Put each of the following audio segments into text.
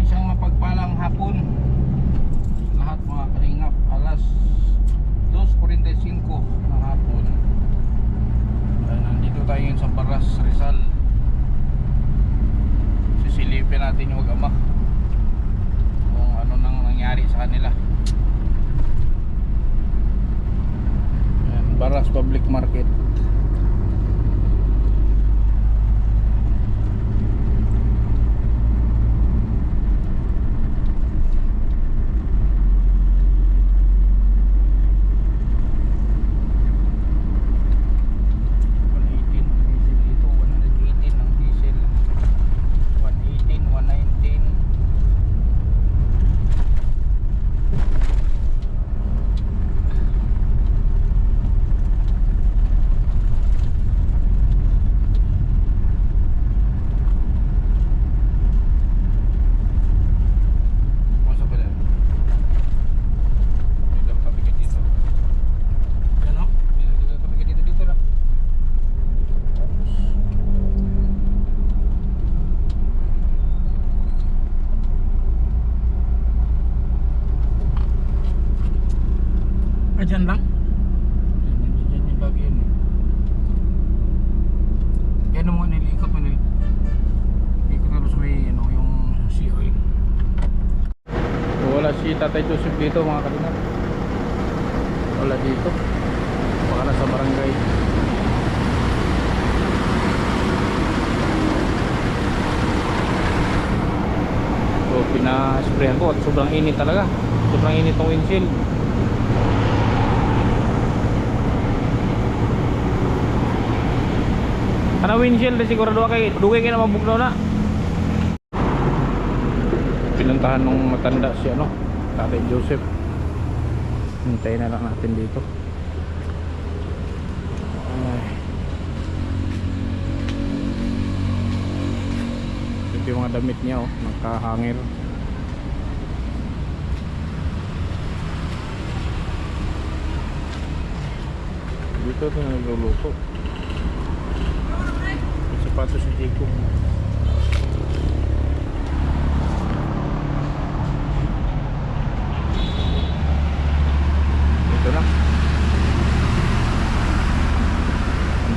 Isang mapagpalang hapon lahat mga kalingap. Alas 2:45 ng hapon. Nandito tayo ngayon sa Baras, Rizal. Sisilipin natin yung mag-ama kung ano nang nangyari sa kanila. Baras Public Market. Dyan lang? Dyan yung lagi yun eh. Kaya nung mga nilikot mo nilikot na sa may ano, yung sea oil. So, wala si Tatay Joseph dito mga kalingap. Wala dito. Baka nasa barangay. So pinasprayan ko at sobrang init talaga. Sobrang init ng windshield. Karena windshield siguro dua kayo na mabugno na. Pinuntahan nung matanda si ano, Tatay Joseph. Hintayin na lang natin dito. Ito yung mga damit niya oh, nagkahangir. Dito ito na nagluluto. Sapatos ni Chico. Dito na.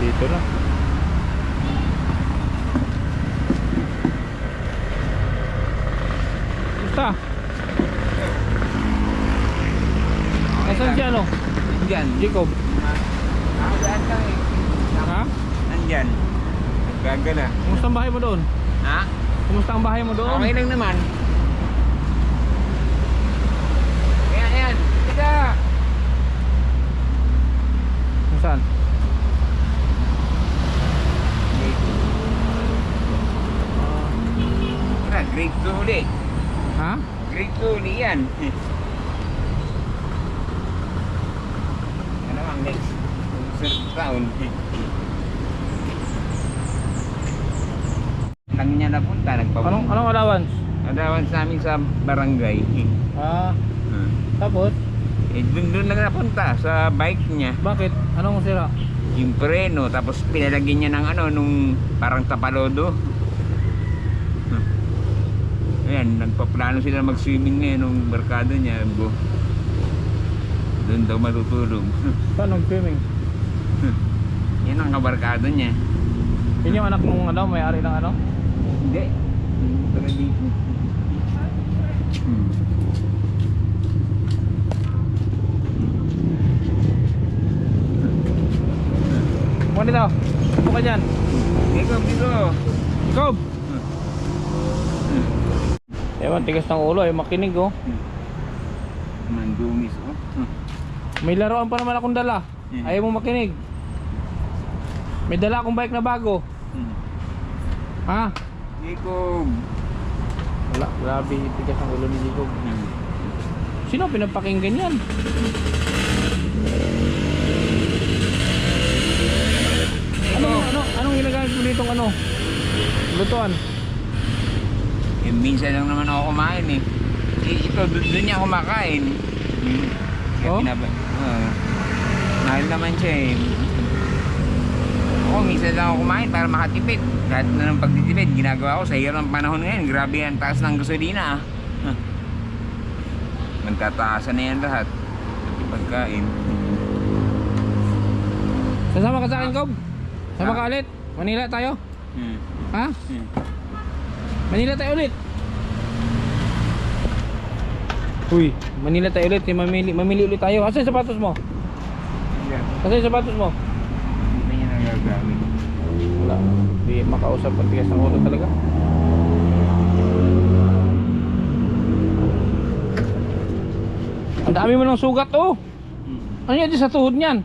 Dito na. Basta. Nasaan siya ano? Nandyan. Jacob. Nakadaan lang eh. Ha? Nandyan. Gagana. Kumusta ang bahay mo doon? Ha? Kumusta ang bahay mo doon? Okay lang naman. Ayan, ayan. Tiga! Saan? Grade 2 ulit. Ha? Grade 2 ulit yan. Yan naman next. Taon. Lang niya napunta. Anong allowance? Allowance namin sa barangay. Tapos? Doon lang napunta sa bike niya. Bakit? Anong sira? Yung preno, tapos pinalagyan niya ng ano, nung parang tapalodo. Ayan, nagpaplano sila mag-swimming ngayon nung barkada niya. Doon daw matutulog. Saan nag-swimming? Yan ang kabarkada niya. Yun yung anak mong ano, may-ari ng ano? Hindi. Taga dito. Kung dito, upo ka dyan. Ikaw dito. Jacob! Ewan, tigas ng ulo, makinig oh. Mandumis oh. May laruan pa naman akong dala. Ayaw mo makinig. May dala akong bike na bago. Ha? Jacob. Wala, grabe, tigas ng ulo ni Jacob. Sino pinapakinggan yan? Anong ginagamit mo nitong ano? Lutuan? Minsan lang naman ako kumain eh. Ito, doon niya kumakain. Kaya Oh? mahal naman siya eh. Ako, minsan lang ako kumain para makatipid. Lahat na ng pagtitipid, ginagawa ko sa hirap ng panahon ngayon. Grabe ang taas ng gasolina. Magtataasan na yan lahat. Pati pagkain. Sasama ka sa akin, Kob? Sama ka ulit? Manila tayo? Ha? Manila tayo ulit? Uy, Manila tayo ulit. Mamili ulit tayo. Asan yung sapatos mo? Yan. Asan yung sapatos mo? Hindi niya nagagamit. Wala. Hindi makausap. Pagtigas ng ulo talaga. Ang dami mo ng sugat, oh. Ano yan sa tuhod niyan?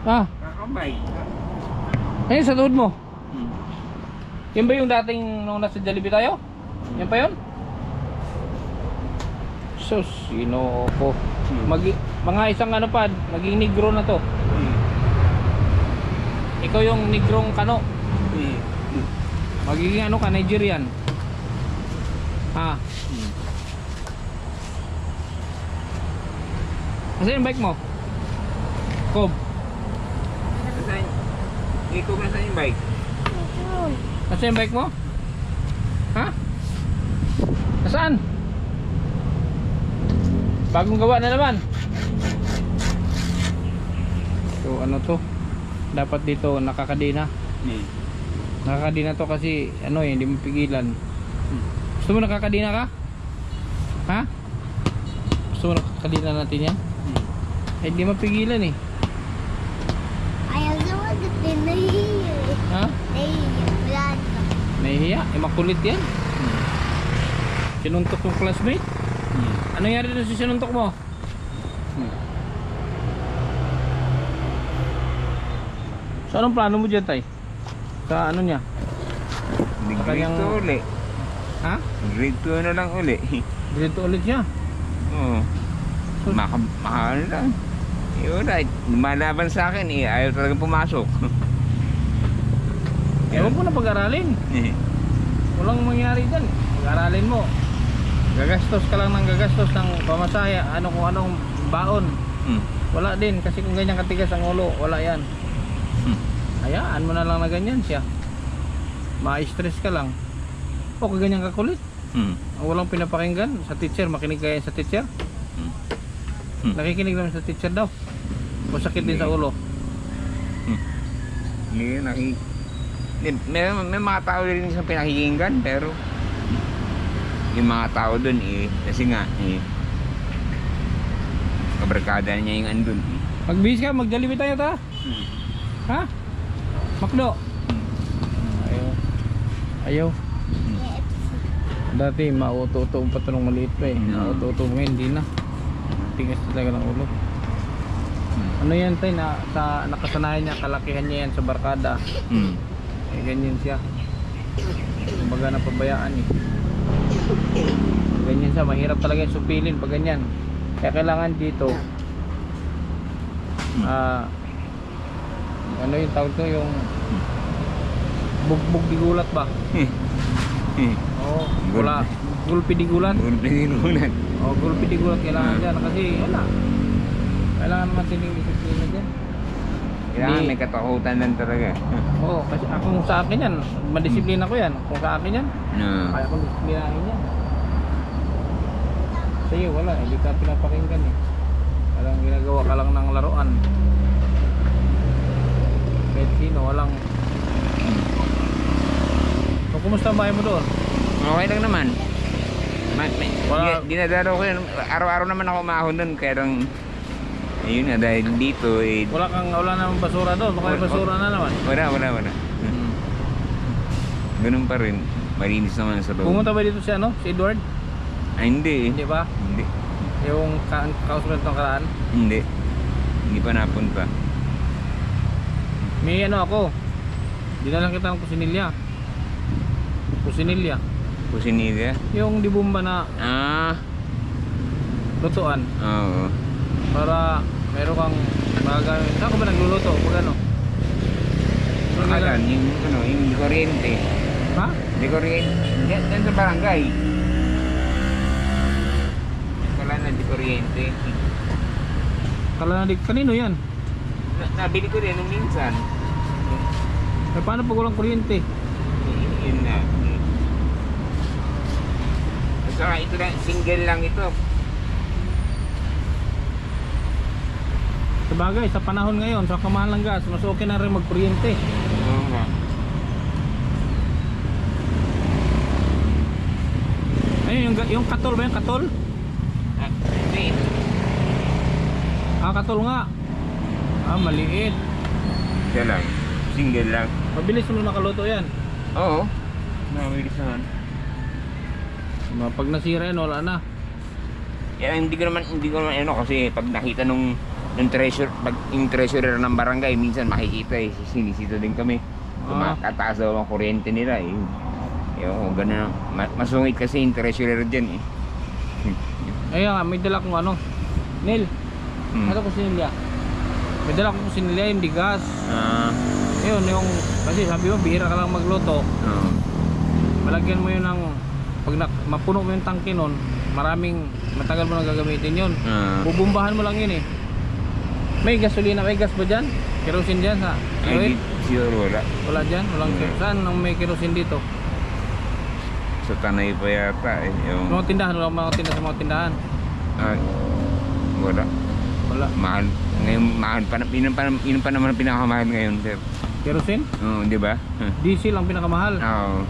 Ah, Kakabay. ayun sa tuhod mo. Yan ba yung dating nung nasa Jollibee tayo? Yan pa yun? Sus, sino ko? Mga isang ano pa, naging negro na to. Ikaw yung negrong kano. Magiging ano ka, Nigerian. Ha? Kasi yung bike mo? Kob? Ikaw ba saan yung bike? Kasi yung bike mo? Ha? Nasaan? Bagong gawa na naman. So ano to? Dapat dito nakakadina. Nakakadina to kasi ano eh, hindi mo pigilan. Gusto mo nakakadina ka? Ha? Gusto mo nakakadina natin yan? Eh di mapigilan eh. Ayaw naman kasi nahihiya eh. Ha? Nahihiya. Wala na. Nahihiya? Eh makulit yan. Sinuntok yung classmate. Ano nangyari doon sa sinuntok mo? So anong plano mo dyan, tay? Sa ano niya? Grade Kanyang- 2 uli. Ha? Grade 2 na lang uli. Dito ulit siya. Oo. Ano lang. Yun na, lumalaban sa akin eh. Ayaw talagang pumasok. Ewan mo na pag-aralin. Walang mangyari dyan. Pag-aralin mo. Gagastos ka lang ng gagastos ng pamasaya. Ano kung anong baon. Wala din. Kasi kung ganyan katigas ang ulo, wala yan. Hayaan mo na lang na ganyan siya. Ma-stress ka lang. O kaganyan ka kulit. Walang pinapakinggan sa teacher. Makinig kaya sa teacher. Nakikinig naman sa teacher daw. O sakit din sa ulo. Hindi, may mga tao rin sa pinakikinggan, pero yung mga tao dun eh, kasi nga eh, kabarkada niya yung andun eh. Magbihis ka, mag-Jollibee tayo ta. Ha? Makdo. Ayaw. Ayaw. Dati mauto-uto pa ito nung maliit pa eh. Mauto-uto mo ngayon, hindi na. Tigas talaga ng ulo. Ano yan tayo na sa nakasanayan niya, kalakihan niya yan sa barkada. Eh ganyan siya. Kumbaga napabayaan eh. Ganyan siya, mahirap talaga yung supilin pag ganyan. Kaya kailangan dito ano yung tawag to, yung bugbog di gulat ba? Oo, wala. Gulpi di gulat. Gulpi-gulat. Oo, gulpi di gulat kailangan dyan kasi wala. Kailangan naman tining disiplina dyan. Kailangan Hindi. may katakutan lang talaga. Oo, kasi kung sa akin yan, madisiplina ko yan. Kung sa akin yan, kaya kong disiplinahin yan. Sa'yo wala, hindi ka pinapakinggan eh. Walang ginagawa ka lang ng laruan. Kahit sino, walang... So, kumusta ang bahay mo doon? Okay lang naman. Wala- Dinadaro ko yun. Araw-araw naman ako umahon doon. Kaya lang, ayun na, dahil dito eh, Wala namang basura doon, baka may basura na naman. wala. Ganun pa rin. Malinis naman sa loob. Pumunta ba dito si ano? Si Edward? Ay, hindi. Hindi ba? Hindi. Yung kausap ng karaan? Hindi. Hindi pa napunta. May ano ako. Dinalang kita ng kusinilya. Kusinilya. Kusinilya? Yung dibumba na lutuan. Oo. Para meron kang magagamit. Saan ka ba nagluluto? Pag ano? Akalan, yung kuryente. Ha? Di kuryente. Yan sa barangay. Akala na di kuryente. Kala na kanino yan? Nabili ko rin nung minsan. Eh, paano pag walang kuryente? Yun na. At saka ito lang, single lang ito. Sabagay, sa panahon ngayon, sa kamahal ng gas, mas okay na rin magkuryente. Oo nga. Ayun, yung katol ba yung katol? Ah, hindi. Ah, katol nga. Ah, maliit. Siya lang. Single lang. Mabilis mo nakaluto yan. Oo. Mabilis naman. Pag nasira yan, wala na. Yan, hindi ko naman ano kasi pag nakita nung pag yung treasurer ng barangay minsan makikita eh, sinisito din kami. Kumakataas daw ang kuryente nila eh. Yung gano'n, masungit kasi yung treasurer dyan eh. Ayun nga, may dala kong ano. Nil, ano ko sinilya? May dala kong sinilya, hindi gas. Ayun, yung, kasi sabi mo, bihira ka lang magluto. Malagyan mo yun ng, pag mapuno mo yung tangke nun, matagal mo na gagamitin yun. Bubumbahan mo lang yun eh. May gasolina, may gas ba dyan? Kerosene dyan sa? Ay, siguro wala. Wala dyan? Walang saan nang may kerosene dito? Sa Tanay pa yata eh. Yung... Mga tindahan, wala mga tindahan sa mga tindahan. Wala. Wala. Mahal. Ngayon, mahal pa. Yun pa naman ang pinakamahal ngayon, sir. Kerosene? Oo, di ba? Diesel ang pinakamahal. Oo.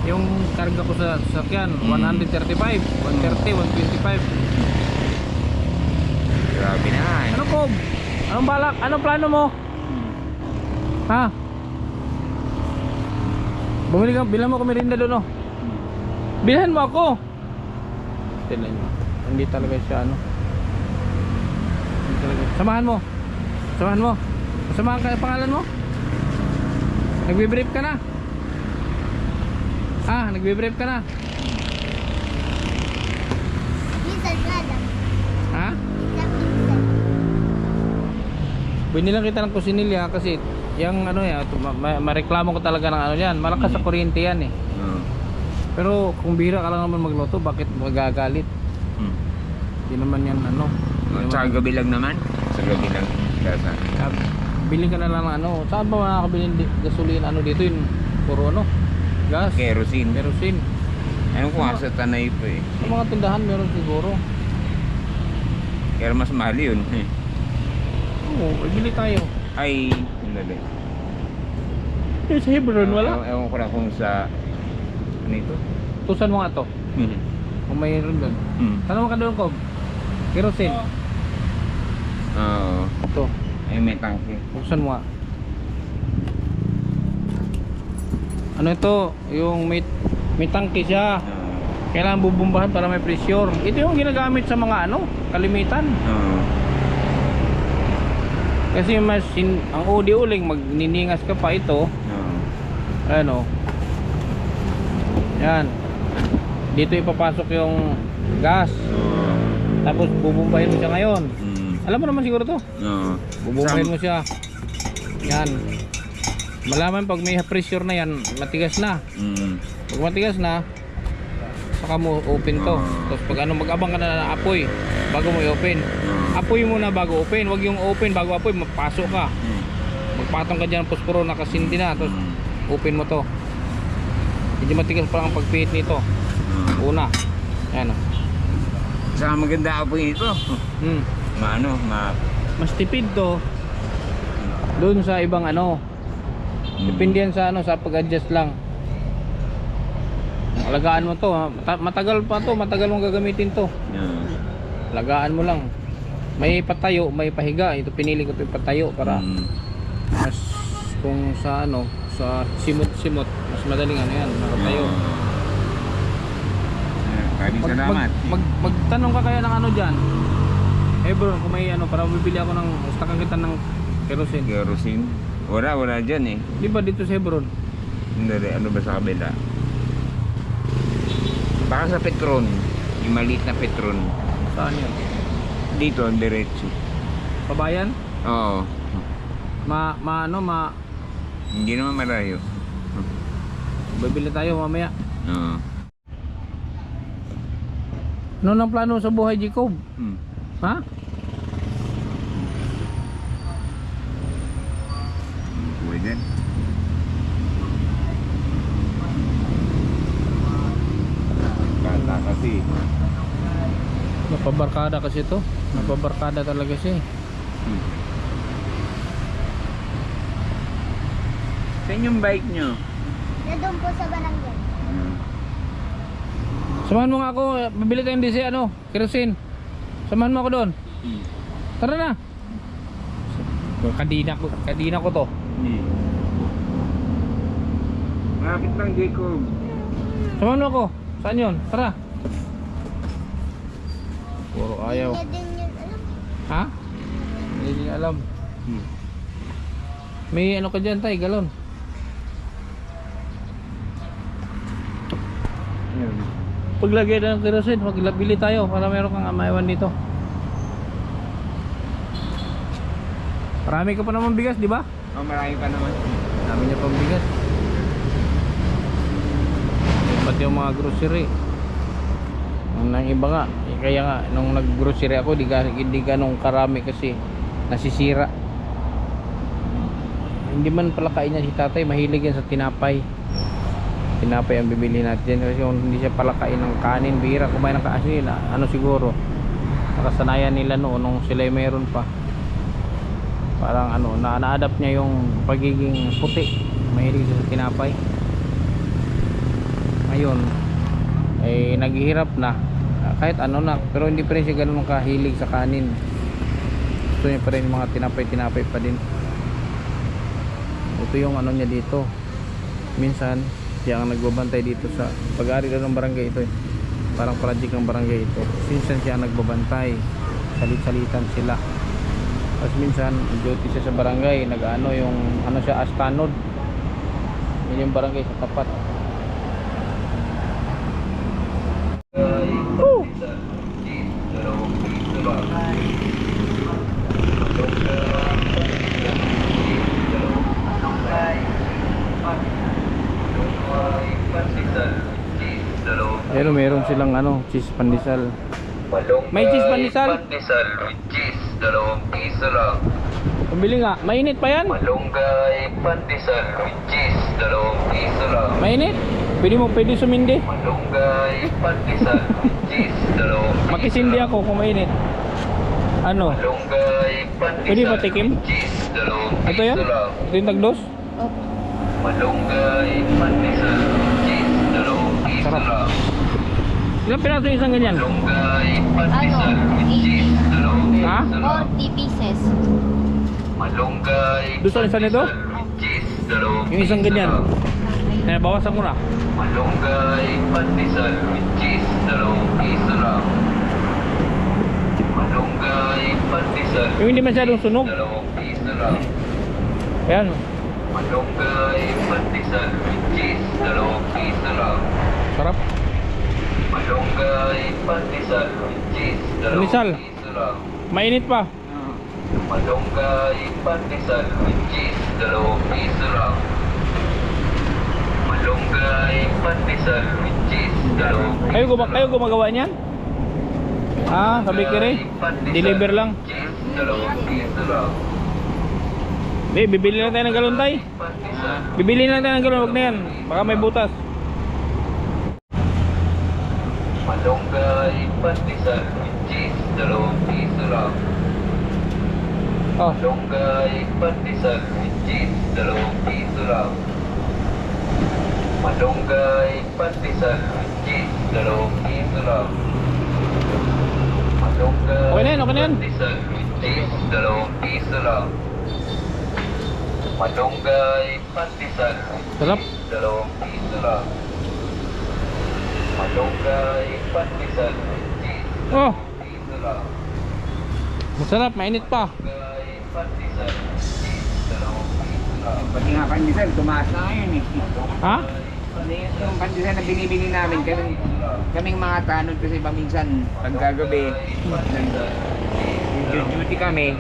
Yung karga ko sa sasakyan, 135, 130, 125. Grabe na eh. Ano ko? Anong balak? Anong plano mo? Ha? Bumili ka, bilang mo ko merinda doon oh. Bilhan mo ako. Tignan nyo. Hindi talaga siya ano. Hindi talaga. Samahan mo. Samahan mo. Samahan ka, pangalan mo? Nagbe-brief ka na? Ah, nagbe-brief ka na? Minsan nga lang. Ha? Minsan. Binilang kita ng kusinilya kasi yung ano yan, mareklamo ko talaga ng ano yan. Malakas sa kuryente yan eh. Pero kung bihira ka lang naman magluto, bakit magagalit? Hindi naman yan ano. Sa gabi lang naman. Sa gabi lang. Gasa. Bili ka na lang ng ano. Saan ba makakabili ng gasolina ano dito yun? Puro ano? Gas? Kerosene. Kerosene. Ayun ko nga sa Tanay pa eh. Sa mga tindahan meron siguro. Kaya mas mahal yun eh. Oo, bili tayo. Ay, hindi. Sa Hebron wala. Ewan ko lang kung sa ano ito? Tusan mo nga to. Kung mayroon doon. Tanong ka doon ko. Kerosene. Oo. Ito. Ay, may tangke. Buksan mo nga. Ano ito? Yung may tangke siya. Kailangan bubumbahan para may pressure. Ito yung ginagamit sa mga ano, kalimitan. Kasi mas ang udi uling magniningas ka pa ito. Ano? Yan. Dito ipapasok yung gas. Tapos bubumbahin mo siya ngayon. Alam mo naman siguro to. Bubumbahin mo siya. Yan. Malaman pag may pressure na yan, matigas na. Pag matigas na, saka mo open to. Tapos pag ano, mag-abang ka na ng apoy bago mo i-open. Apoy muna bago open. Wag yung open bago apoy, mapasok ka. Magpatong ka dyan ng posporo, nakasindi na. Tapos open mo to. Medyo matigas pa lang ang pagpihit nito. Una. Yan o. Saka maganda apoy nito. Mas tipid to. Doon sa ibang ano. Depende yan sa ano, sa pag-adjust lang. Alagaan mo to, matagal pa to, matagal mong gagamitin to. Alagaan mo lang. May patayo, may pahiga. Ito pinili ko 'to patayo para mas kung sa ano, sa simot-simot, mas madaling ano yan, nakatayo. Maraming salamat. Magtanong ka kaya ng ano diyan. Eh bro, kung may ano, para bibili ako ng stakan kita ng kerosene. Kerosene? Wala dyan eh. Di ba dito sa Hebron? Hindi, ano ba sa kabila? Baka sa Petron. Yung maliit na Petron. Saan yan? Dito, diretso. Pabayan? Oo. Hindi naman malayo. Bibili tayo mamaya. Oo. Ano nang plano sa buhay, Jacob? Ha? Pwede. kasi. Napabarkada kasi to. Napabarkada talaga siya eh. Saan yung bike nyo? Nandun po sa barangay. Samahan mo nga ako, bibili tayong DC ano, kerosene. Samahan mo ako doon. Tara na. Kadina ko to. Malapit lang, Jacob. Samahan mo ako. Saan yun? Tara. Puro ayaw. Hindi din yun alam. Ha? Hindi niya alam. May ano ka dyan tay, galon. Paglagay na ng kerosene, magbili tayo para meron kang maiwan dito. Marami ka pa naman bigas, di ba? Oh, marami pa naman. Dami niya pang bigas. Pati yung mga grocery. Nang iba nga, kaya nga nung nag-grocery ako, hindi ganong karami kasi nasisira. Hindi man pala kain niya si tatay, mahilig yan sa tinapay. Tinapay ang bibili natin kasi kung hindi siya pala kain ng kanin, bihira kumain ng kanin, ano siguro nakasanayan nila noon nung sila mayroon pa. Parang ano, na-adapt niya yung pagiging puti, mahilig siya sa tinapay. Ngayon ay naghihirap na kahit ano na, pero hindi pa rin siya ganun kahilig sa kanin. Gusto niya pa rin yung mga tinapay pa din. Ito yung ano niya dito. Minsan siya ang nagbabantay dito sa pag-aari ng barangay ito eh. Parang project ng barangay ito. Minsan siya ang nagbabantay, salit-salitan sila. Tapos minsan duty siya sa barangay, nag-ano yung ano siya, astanod. Yun yung barangay sa tapat. Pero meron silang ano, cheese pandesal. May cheese pandesal? Pandesal with cheese, 2 piso lang. Pabili nga, mainit pa yan? Malunggay, pandesal with cheese, 2 piso lang. Mainit? Pwede sumindi? Malunggay, pandesal with cheese, 2 piso Makisindi lang. ako kung mainit. Ano? Malunggay, pandesal Pwede ba tikim? with cheese, 2 Ito yan? piso lang. Ito yung tagdos? Malunggay, pandesal with cheese, 2 piso Sarap. lang. Ilang piraso yung isang ganyan? Malunggay, pandesal with cheese, 2 Ha? piso lang. 40 pieces. Malunggay, Doon sa isa nito? pandesal with cheese, 2 Yung isang piso ganyan. lang. Bawasan ko na. Malunggay, pandesal with cheese, 2 piso lang. Malunggay, pandesal Yung hindi masyadong sunog. 2 piso lang. Ayan. Malunggay, pandesal with cheese, 2 piso lang. Sarap. Malunggay, pandesal with cheese, 2 Pandesal. piso lang. Mainit pa. Malunggay, pandesal with cheese, 2 piso lang. Malunggay, pandesal with cheese, 2 piso Kayo gumagawa niyan? Ah, sa bakery? Deliver lang. Cheese, 2 piso lang. Bibili lang tayo ng galon tay. Pandesal. Bibili lang tayo ng galon, wag na yan. Baka may butas. Malunggay, pandesal with cheese, 2 piso lang. Oh, Malunggay, pandesal with cheese, 2 piso lang. Malunggay, pandesal with cheese, 2 piso lang. Malunggay, Okay na yan, okay na yan. pandesal with cheese, 2 piso lang. Malunggay, pandesal with Sarap. cheese, 2 piso lang. Malunggay, pandesal with cheese, Oh, 2 piso lang. masarap, mainit pa. Malunggay, pandesal with cheese, 2 piso lang. Pati nga pandesal, tumaas na ngayon eh. Ha? Pati yung pandesal na binibili namin, kaming mga tanod kasi paminsan, pagkagabi, duty kami,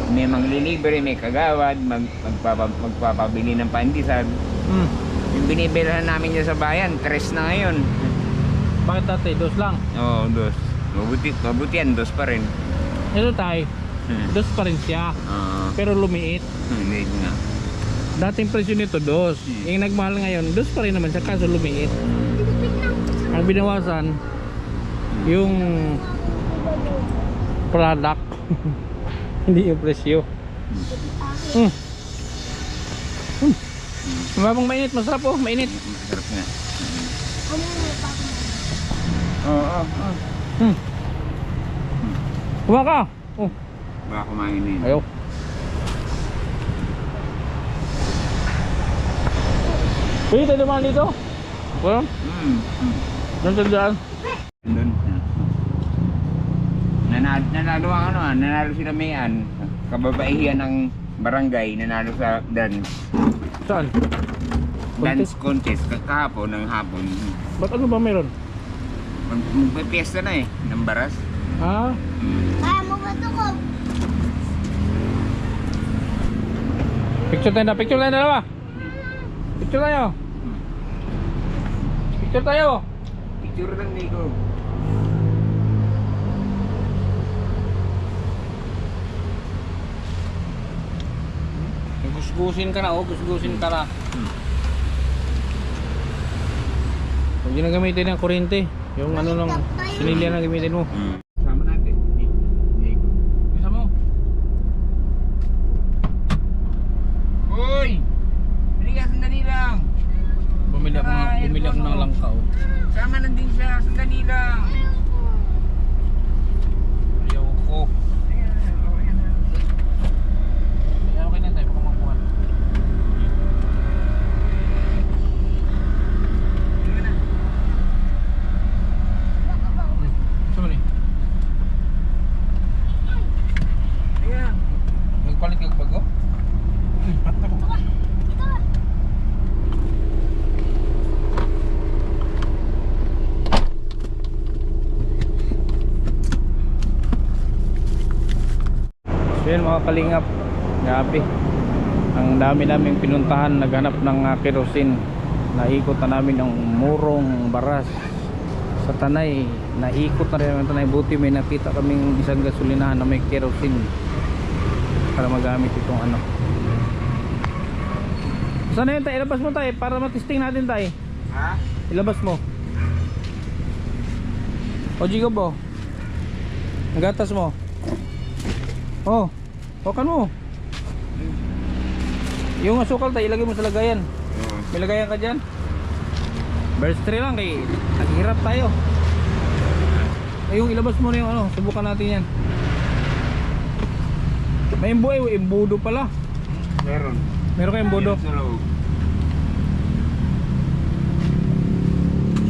may manglilibre, may kagawad, magpapabili ng pandesal. Yung binibilhan namin dyan sa bayan, 3 na ngayon. Bakit tatay? Dos lang. Oo, 2. Mabuti yan, 2 pa rin. Ito tay, dos pa rin siya. Pero lumiit. Hindi nga. Dating presyo nito dos. Yung nagmahal ngayon, dos pa rin naman siya kaso lumiit. Ang binawasan yung product. Hindi yung presyo. Mabang mainit, masarap oh, mainit. Masarap nga. Kuha ka. Oh, Baka kumain na yun. ayaw. Pwede tayo naman dito. Well, nandiyan dyan. Doon. Nanalo ang ano, nanalo sila Mayan. Kababaihan ng barangay, nanalo sa Saan? dance contest kahapon ng hapon. Ba't ano ba meron? Magpiesta na ng baras. Ah, Kaya mo ba ito ko? picture tayo dalawa. Picture tayo. Picture tayo. Picture lang Nico. Gusgusin ka na, oh, gusgusin ka na. Huwag yun ang gamitin ng kuryente. Yung ano nung sinilya na gamitin mo. Sama natin. Nico. Isa mo. Uy! Halika, sandali lang. Bumili ako ng langka, oh. Sama nandun siya, sandali lang. Ayaw ko. Okay na tayo, baka makuha. Gusto mo ni? Nagpalit ka bago? So yun mga kalingap, grabe, ang dami naming pinuntahan, naghanap ng kerosene. Naikot na namin ang Murong, Baras, sa Tanay, naikot na rin ang Tanay. Buti may nakita kaming isang gasolinahan na may kerosene para magamit itong ano. Sana yun tayo, ilabas mo tayo para matesting natin tayo. Ha? Ilabas mo. O Jigo bo, ang gatas mo. Oh, huwakan mo. Yung asukal tayo, ilagay mo sa lagayan. May lagayan ka dyan. Burst 3 lang kay naghihirap tayo. Yung ilabas mo na yung ano, subukan natin yan. May imbudo pala. Meron. Meron kayong imbudo. Sa loob.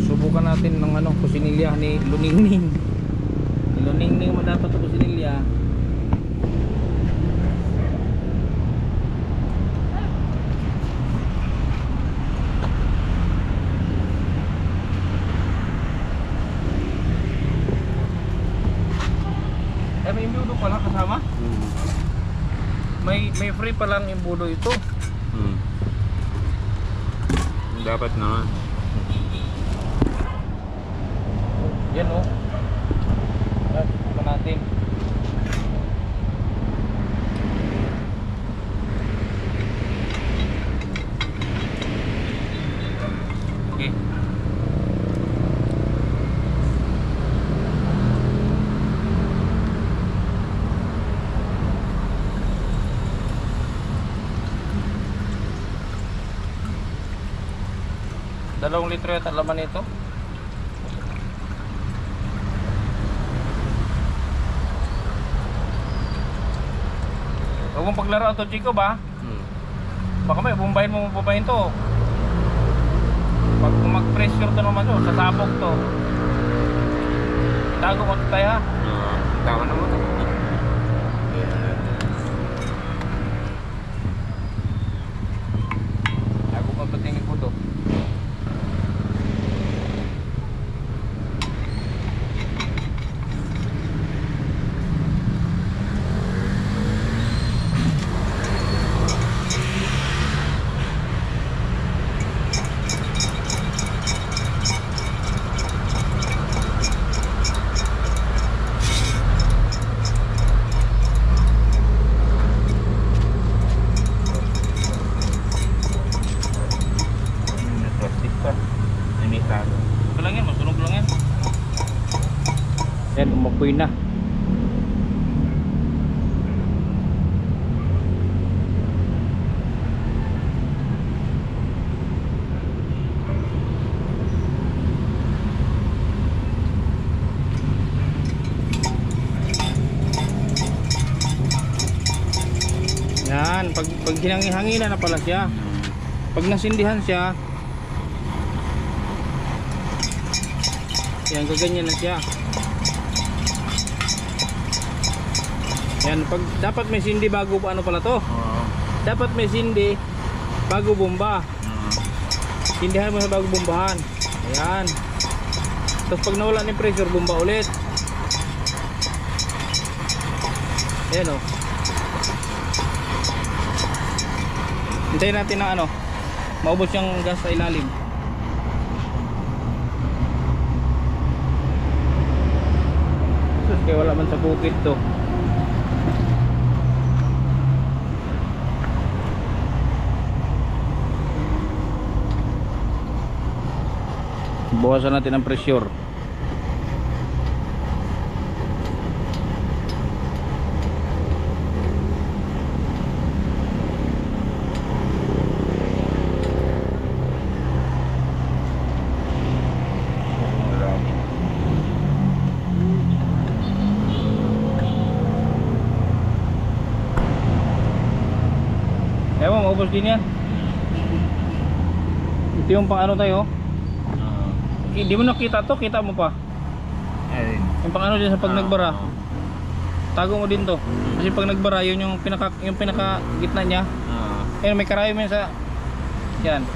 Subukan natin ng ano, kusinilya ni Luningning. Ni Luningning mo dapat ang kusinilya. May imbudo pala kasama? May free pa lang imbudo ito. Dapat naman. Yan oh. Subukan natin. Okay. Dalawang litro yata laman ito. Huwag mong paglaro ito, Chico ba? Baka may bumbayin mo to. Pag mag-pressure to naman to, sasabog to. Itago mo tayo ha. Tawa na mo to. Tago mo patingin ko to. Taro. Ito lang yan, masunog lang yan. Yan, umapoy na. Yan, pag hinangin-hanginan na pala siya. Pag nasindihan siya, yan, gaganyan na siya. Yan, pag dapat may sindi bago ano pala to. Oo. Dapat may sindi bago bomba. Sindihan mo na bago bombahan. Ayan. Tapos pag nawala ng pressure, bomba ulit. Ayan o. Hintayin natin na ano, maubos yung gas sa ilalim. Sus, kaya wala man sa bukid to. Bawasan natin ang pressure. Ewan, maubos din yan. Ito yung pang ano tayo. Hindi mo nakita to, kita mo pa. Ayun. Yung pang ano din sa pag nagbara. Tago mo din to. Kasi pag nagbara, yun yung pinaka gitna niya. Ayun, may karayo mo yun sa yan.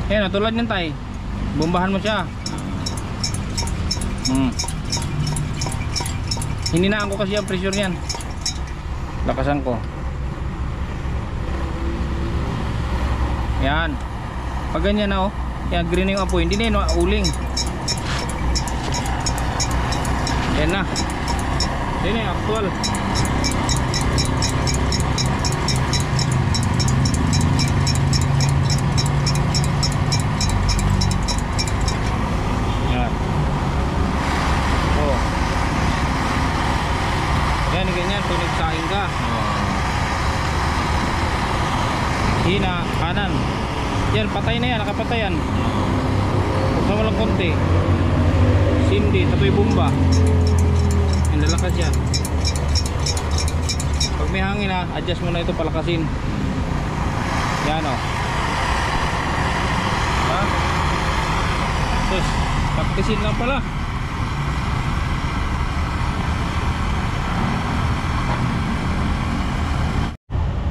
Ayun, tulad yan tay. Bombahan mo siya. Hininaan ko kasi ang pressure niyan. Lakasan ko. Yan. Pag ganyan na oh. Yan, green na yung apoy. Hindi na yun, uling. Yan na. Yan na yung actual. Yan. Oh. Yan, ganyan. Kung nagsaing ka. Hina, kanan. Yan, patay na yan, nakapatay yan. Buksan mo lang konti. Sindi, tapoy bomba. Yan, lalakas yan. Pag may hangin ha, adjust mo na ito, palakasin. Yan o. Ha? Sus, praktisin lang pala.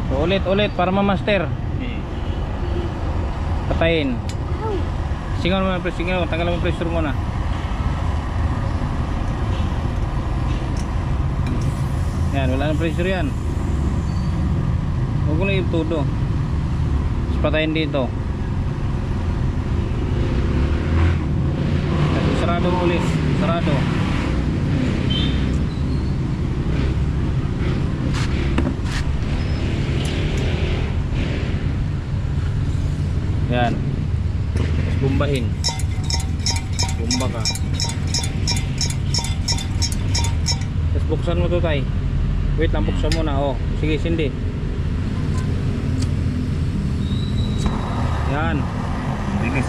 So, ulit para ma-master. Patayin. Singaw mo, singaw, tanggal mo pressure muna. Yan, wala nang pressure yan. Huwag mo na itudo. Tapos patayin dito. Tapos sarado mo ulit. Sarado. Yan. Tapos bombahin. Bomba ka. Tapos buksan mo to tay. Wait lang, buksan mo na. Oh, sige, sindi. Yan. Bilis.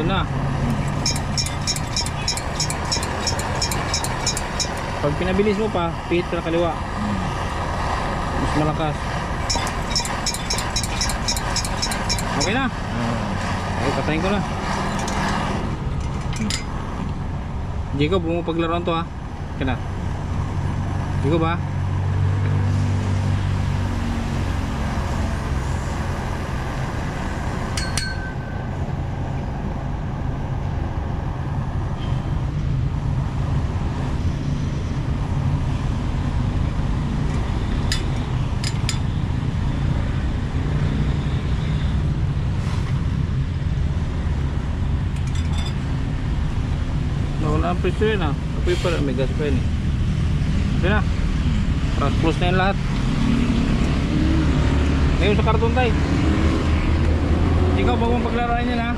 Yan na. Pag pinabilis mo pa, pihit ka na kaliwa. Mas malakas. Okay na. Okay, patayin ko na. Jacob, huwag mo paglaruan to ha. Okay na. Jacob ha. Nawala ang pressure yun ha. Apoy pa rin, may gas pa yun eh. Okay na. Close na yun lahat. Ngayon sa karton tayo. Ikaw, huwag mong paglaruan yan ha.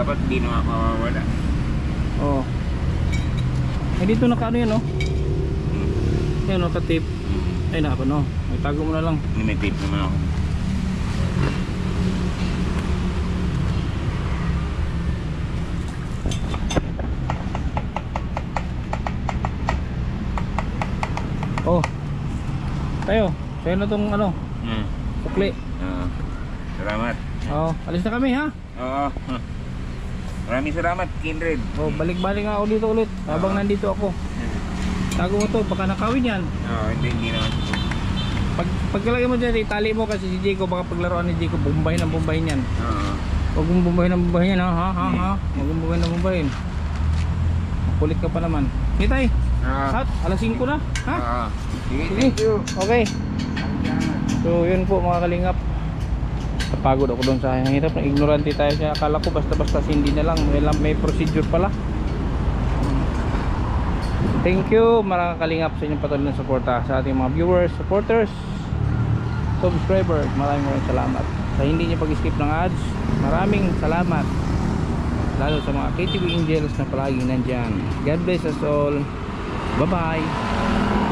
dapat hindi na mawawala. Oo. Ay dito naka ano yan oh. Yan naka-tape. Ay naka no. May tago mo na lang. May tape naman ako. Oh. Tayo. Sa'yo na tong ano. Sukli. Salamat. Oo. Alis na kami ha. Oo. Maraming salamat, Kindred. Oh, balik-balik nga ako dito ulit. Habang nandito ako. Tago mo to. Baka nakawin yan. Oo, hindi naman. Pagkalagay mo dyan, itali mo kasi si Jayco. Baka paglaruan ni Jayco, bumbahin ang bumbahin yan. Oo. Huwag mong bumbahin ang bumbahin yan ha. Huwag mong bumbahin ang bumbahin. Kulit ka pa naman. Kitay. Hat, alas 5 na. Ha? Oo. Sige, Sige. thank you. Okay. So yun po mga kalingap. Napagod ako doon sa hirap na ignorante tayo siya. Akala ko basta-basta hindi na lang. May procedure pala. Thank you mga kalingap sa inyong patuloy na suporta sa ating mga viewers, supporters, subscribers. Maraming salamat. Sa hindi niyo pag-skip ng ads, maraming salamat. Lalo sa mga KTV Angels na palaging nandyan. God bless us all. Bye bye.